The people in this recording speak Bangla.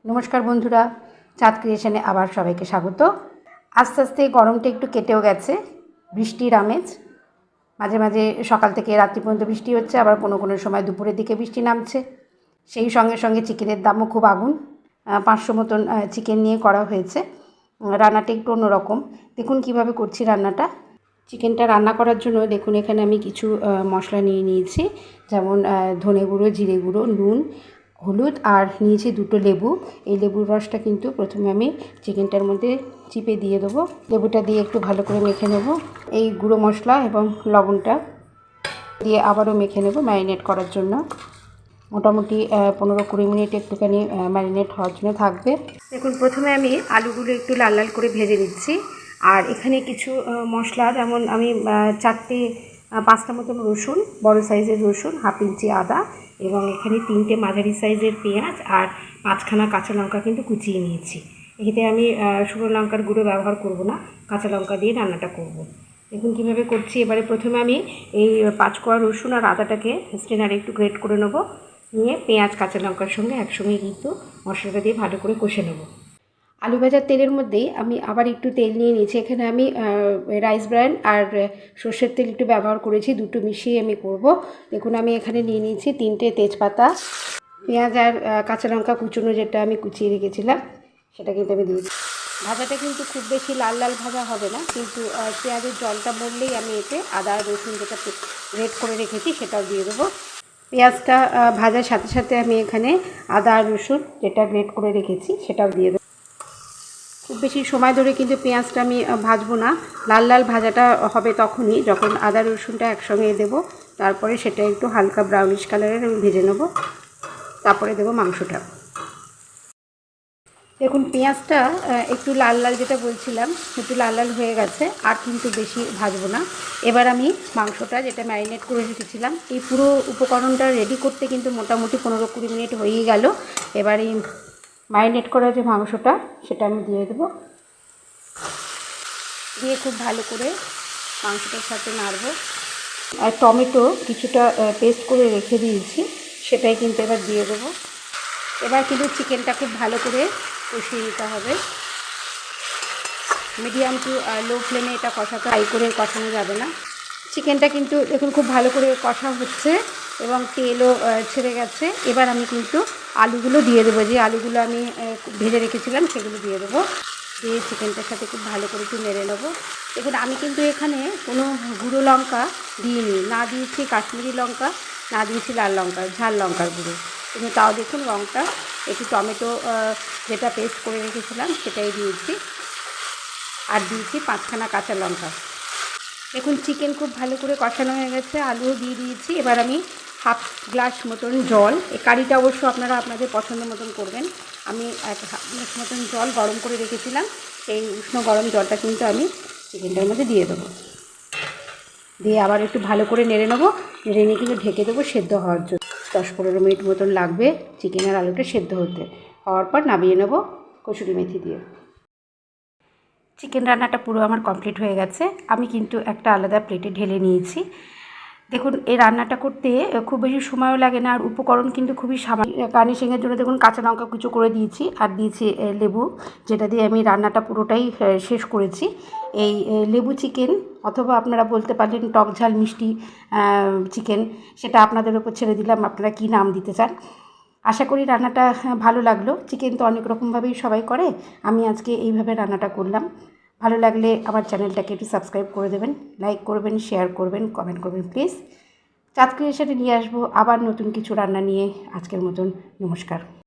নমস্কার বন্ধুরা, চাঁদ ক্রিয়েশনে আবার সবাইকে স্বাগত। আস্তে আস্তে গরমটা একটু কেটেও গেছে, বৃষ্টির আমেজ। মাঝে মাঝে সকাল থেকে রাত্রি পর্যন্ত বৃষ্টি হচ্ছে, আবার কোনো কোনো সময় দুপুরের দিকে বৃষ্টি নামছে। সেই সঙ্গে সঙ্গে চিকেনের দামও খুব আগুন। 500 মতন চিকেন নিয়ে করা হয়েছে। রান্নাটা একটু অন্যরকম। দেখুন কিভাবে করছি রান্নাটা। চিকেনটা রান্না করার জন্য দেখুন এখানে আমি কিছু মশলা নিয়ে নিয়েছি, যেমন ধনে গুঁড়ো, জিরে গুঁড়ো, নুন, হলুদ, আর নিয়েছি 2টো লেবু। এই লেবুর রসটা কিন্তু প্রথমে আমি চিকেনটার মধ্যে চিপে দিয়ে দেবো। লেবুটা দিয়ে একটু ভালো করে মেখে নেব। এই গুঁড়ো মশলা এবং লবণটা দিয়ে আবারও মেখে নেব ম্যারিনেট করার জন্য। মোটামুটি 15-20 মিনিট একটুখানি ম্যারিনেট হওয়ার জন্য থাকবে। দেখুন প্রথমে আমি আলুগুলো একটু লাল লাল করে ভেজে নিচ্ছি। আর এখানে কিছু মশলা, যেমন আমি 4-5টা মতন রসুন, বড় সাইজের রসুন, 1/2 ইঞ্চি আদা, এবং এখানে 3টে মাঝারি সাইজের পেঁয়াজ আর 5খানা কাঁচা লঙ্কা কিন্তু কুচিয়ে নিয়েছি। এতে আমি শুকনো লঙ্কার গুঁড়ো ব্যবহার করব না, কাঁচা লঙ্কা দিয়ে রান্নাটা করব। দেখুন কীভাবে করছি। এবারে প্রথমে আমি এই 5 কোয়া রসুন আর আদাটাকে স্ট্রেনারে একটু গ্রেট করে নেব। নিয়ে পেঁয়াজ কাঁচা লঙ্কার সঙ্গে একসঙ্গে কিন্তু মশলাটা দিয়ে ভালো করে কষে নেব। আলু ভাজার তেলের মধ্যেই আমি আবার একটু তেল নিয়ে নিয়েছি। এখানে আমি রাইস ব্র্যান্ড আর সর্ষের তেল একটু ব্যবহার করেছি, দুটো মিশিয়ে আমি করব। দেখুন আমি এখানে নিয়ে নিয়েছি 3টে তেজপাতা, পেঁয়াজ আর কাঁচা লঙ্কা কুচুনো, যেটা আমি কুচিয়ে রেখেছিলাম সেটা কিন্তু আমি দিয়েছি। ভাজাটা কিন্তু খুব বেশি লাল লাল ভাজা হবে না, কিন্তু পেঁয়াজের জলটা মরলেই আমি এতে আদা রসুন যেটা গ্রেট করে রেখেছি সেটাও দিয়ে দেবো। পেঁয়াজটা ভাজার সাথে সাথে আমি এখানে আদা রসুন যেটা গ্রেট করে রেখেছি সেটাও দিয়ে দেবো। খুব বেশি সময় ধরে কিন্তু পেঁয়াজটা আমি ভাজবো না। লাল লাল ভাজাটা হবে তখনই যখন আদা রসুনটা একসঙ্গে দেবো। তারপরে সেটা একটু হালকা ব্রাউনিশ কালারের আমি ভেজে নেব। তারপরে দেবো মাংসটা। দেখুন পেঁয়াজটা একটু লাল লাল, যেটা বলছিলাম, একটু লাল লাল হয়ে গেছে, আর কিন্তু বেশি ভাজবো না। এবার আমি মাংসটা যেটা ম্যারিনেট করে রেখেছিলাম, এই পুরো উপকরণটা রেডি করতে কিন্তু মোটামুটি 15-20 মিনিট হয়েই গেল। এবার এই ম্যারিনেট করা যে মাংসটা সেটা আমি দিয়ে দেবো। দিয়ে খুব ভালো করে মাংসটার সাথে নাড়ব। আর টমেটো কিছুটা পেস্ট করে রেখে দিয়েছি, সেটাই কিন্তু এবার দিয়ে দেবো। এবার কিন্তু চিকেনটা খুব ভালো করে কষিয়ে নিতে হবে। মিডিয়াম টু লো ফ্লেমে এটা কষাতে, হাই করে কষানো যাবে না। চিকেনটা কিন্তু দেখুন খুব ভালো করে কষা হচ্ছে এবং তেলও ছেড়ে গেছে। এবার আমি কিন্তু আলুগুলো দিয়ে দেবো, যে আলুগুলো আমি ভেজে রেখেছিলাম সেগুলো দিয়ে দেবো। দিয়ে চিকেনটার সাথে খুব ভালো করে একটু নেড়ে নেবো। দেখুন আমি কিন্তু এখানে কোনো গুঁড়ো লঙ্কা দিইনি, না দিয়েছি কাশ্মীরি লঙ্কা, না দিয়েছি লাল লঙ্কা, ঝাল লঙ্কার গুঁড়ো। কিন্তু তাও দেখুন রঙটা, একটু টমেটো যেটা পেস্ট করে রেখেছিলাম সেটাই দিয়েছি, আর দিয়েছি 5খানা কাঁচা লঙ্কা। দেখুন চিকেন খুব ভালো করে কষানো হয়ে গেছে, আলুও দিয়ে দিয়েছি। এবার আমি 1/2 গ্লাস মতন জল, এই কারিটা অবশ্য আপনারা আপনাদের পছন্দ মতন করবেন। আমি 1/2 গ্লাস মতন জল গরম করে রেখেছিলাম, সেই উষ্ণ গরম জলটা কিন্তু আমি চিকেনটার মধ্যে দিয়ে দেবো। দিয়ে আবার একটু ভালো করে নেড়ে নেবো। নেড়ে নিয়ে কিন্তু ঢেকে দেবো সেদ্ধ হওয়ার জন্য। 10-15 মিনিট মতন লাগবে চিকেন আর আলুটা সেদ্ধ হতে। হওয়ার পর নামিয়ে নেবো কসুরি মেথি দিয়ে। চিকেন রান্নাটা পুরো আমার কমপ্লিট হয়ে গেছে। আমি কিন্তু একটা আলাদা প্লেটে ঢেলে নিয়েছি। দেখুন এই রান্নাটা করতে খুব বেশি সময়ও লাগে না, আর উপকরণ কিন্তু খুবই সামান্য। গার্নিশিংয়ের জন্য দেখুন কাঁচা লঙ্কা কুচো করে দিয়েছি, আর দিয়েছি লেবু, যেটা দিয়ে আমি রান্নাটা পুরোটাই শেষ করেছি। এই লেবু চিকেন, অথবা আপনারা বলতে পারেন টক ঝাল মিষ্টি চিকেন, সেটা আপনাদের উপর ছেড়ে দিলাম আপনারা কী নাম দিতে চান। আশা করি রান্নাটা ভালো লাগলো। চিকেন তো অনেক রকমভাবেই সবাই করে, আমি আজকে এইভাবে রান্নাটা করলাম। ভালো লাগলে আমার চ্যানেলটাকে একটু সাবস্ক্রাইব করে দেবেন, লাইক করবেন, শেয়ার করবেন, কমেন্ট করবেন প্লিজ। চাঁদ ক্রিয়েশনে নিয়ে আসবো আবার নতুন কিছু রান্না নিয়ে। আজকের মতন নমস্কার।